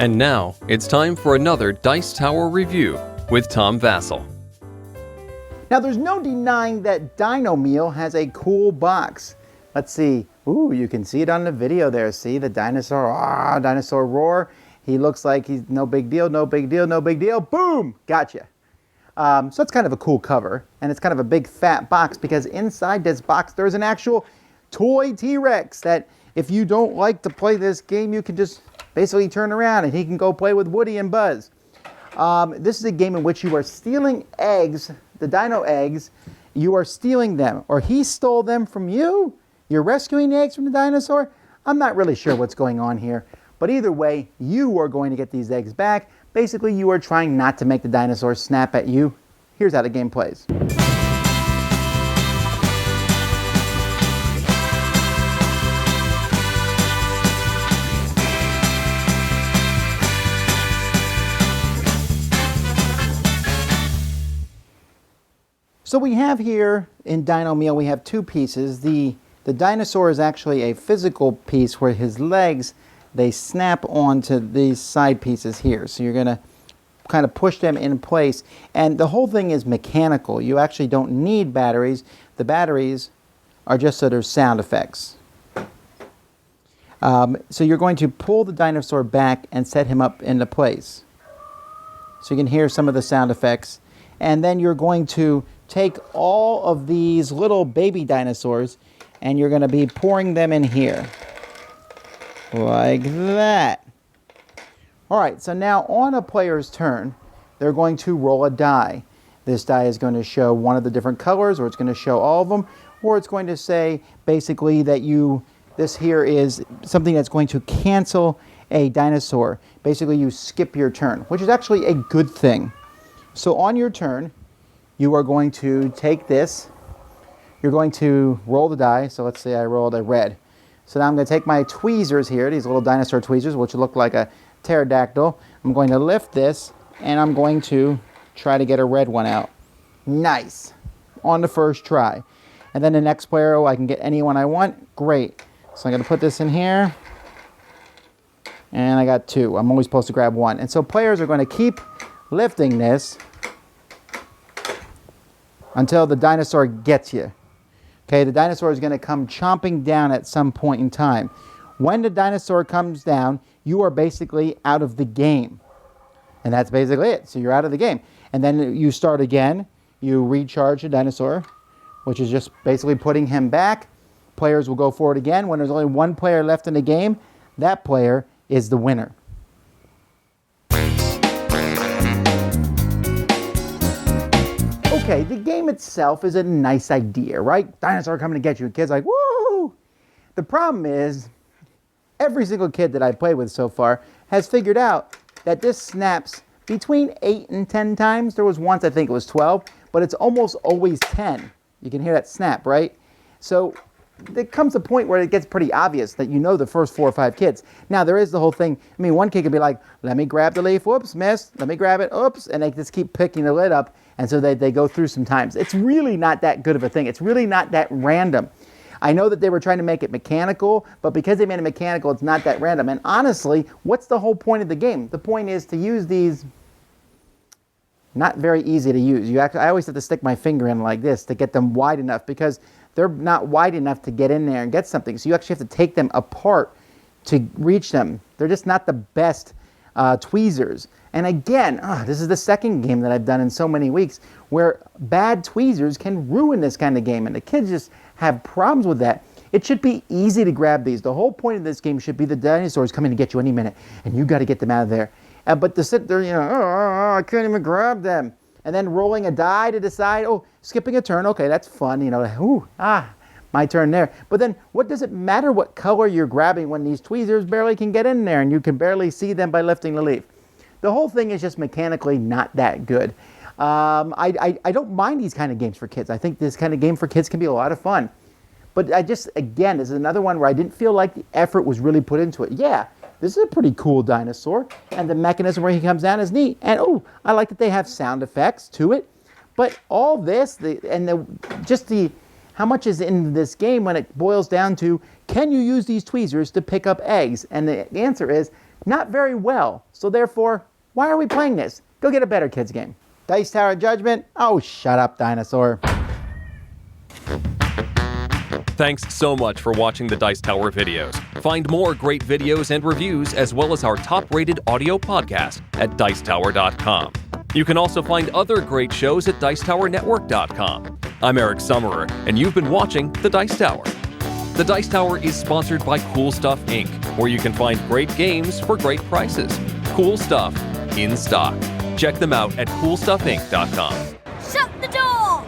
And now, it's time for another Dice Tower review with Tom Vasel. Now, there's no denying that Dino Meal has a cool box. Let's see. Ooh, you can see it on the video there. See the dinosaur, dinosaur roar. He looks like he's no big deal, no big deal, no big deal. Boom, gotcha. So it's kind of a cool cover, and it's kind of a big fat box because inside this box there's an actual toy T-Rex that if you don't like to play this game, you can just basically turn around and he can go play with Woody and Buzz. This is a game in which you are stealing eggs, the dino eggs. You are stealing them, or he stole them from you. You're rescuing the eggs from the dinosaur. I'm not really sure what's going on here, but either way, you are going to get these eggs back. Basically, you are trying not to make the dinosaur snap at you. Here's how the game plays. So we have here in Dino Meal, we have two pieces. The dinosaur is actually a physical piece where his legs, they snap onto these side pieces here. So you're going to kind of push them in place. And the whole thing is mechanical. You actually don't need batteries. The batteries are just so there's sound effects. So you're going to pull the dinosaur back and set him up into place. So you can hear some of the sound effects. And then you're going to take all of these little baby dinosaurs and you're going to be pouring them in here. Like that. Alright, so now on a player's turn, they're going to roll a die. This die is going to show one of the different colors, or it's going to show all of them, or it's going to say basically that this here is something that's going to cancel a dinosaur. Basically you skip your turn, which is actually a good thing. So on your turn, you are going to take this, you're going to roll the die. So let's say I rolled a red. So now I'm going to take my tweezers here, these little dinosaur tweezers, which look like a pterodactyl. I'm going to lift this, and I'm going to try to get a red one out. Nice. On the first try. And then the next player, I can get any one I want. Great. So I'm going to put this in here. And I got two. I'm only supposed to grab one. And so players are going to keep lifting this until the dinosaur gets you. Okay, the dinosaur is going to come chomping down at some point in time. When the dinosaur comes down, you are basically out of the game. And that's basically it. So you're out of the game. And then you start again. You recharge the dinosaur, which is just basically putting him back. Players will go forward again. When there's only one player left in the game, that player is the winner. Okay, the game itself is a nice idea, right? Dinosaur coming to get you. Kids like, woo! The problem is, every single kid that I've played with so far has figured out that this snaps between 8 and 10 times. There was once, I think it was 12, but it's almost always 10. You can hear that snap, right? So there comes a point where it gets pretty obvious that you know the first 4 or 5 kids. Now, there is the whole thing. I mean, one kid could be like, let me grab the leaf. Whoops, missed. Let me grab it. Oops. And they just keep picking the lid up. And so they go through some times. It's really not that good of a thing. It's really not that random. I know that they were trying to make it mechanical, but because they made it mechanical, it's not that random. And honestly, what's the whole point of the game? The point is to use these, not very easy to use. I always have to stick my finger in like this to get them wide enough because they're not wide enough to get in there and get something. So you actually have to take them apart to reach them. They're just not the best tweezers. And again, this is the second game that I've done in so many weeks where bad tweezers can ruin this kind of game. And the kids just have problems with that. It should be easy to grab these. The whole point of this game should be the dinosaurs coming to get you any minute. And you got to get them out of there. But to sit there, I can't even grab them. And then rolling a die to decide, skipping a turn. Okay, that's fun. My turn there. But then what does it matter what color you're grabbing when these tweezers barely can get in there and you can barely see them by lifting the leaf? The whole thing is just mechanically not that good. I don't mind these kind of games for kids. I think this kind of game for kids can be a lot of fun. But again, this is another one where I didn't feel like the effort was really put into it. Yeah, this is a pretty cool dinosaur. And the mechanism where he comes down is neat. And I like that they have sound effects to it. But all this, how much is in this game when it boils down to, can you use these tweezers to pick up eggs? And the answer is, not very well. So therefore, why are we playing this? Go get a better kids game. Dice Tower Judgment? Oh, shut up, dinosaur. Thanks so much for watching the Dice Tower videos. Find more great videos and reviews as well as our top-rated audio podcast at Dicetower.com. You can also find other great shows at Dicetowernetwork.com. I'm Eric Summerer, and you've been watching The Dice Tower. The Dice Tower is sponsored by Cool Stuff Inc., where you can find great games for great prices. Cool stuff in stock. Check them out at CoolStuffInc.com. Shut the door!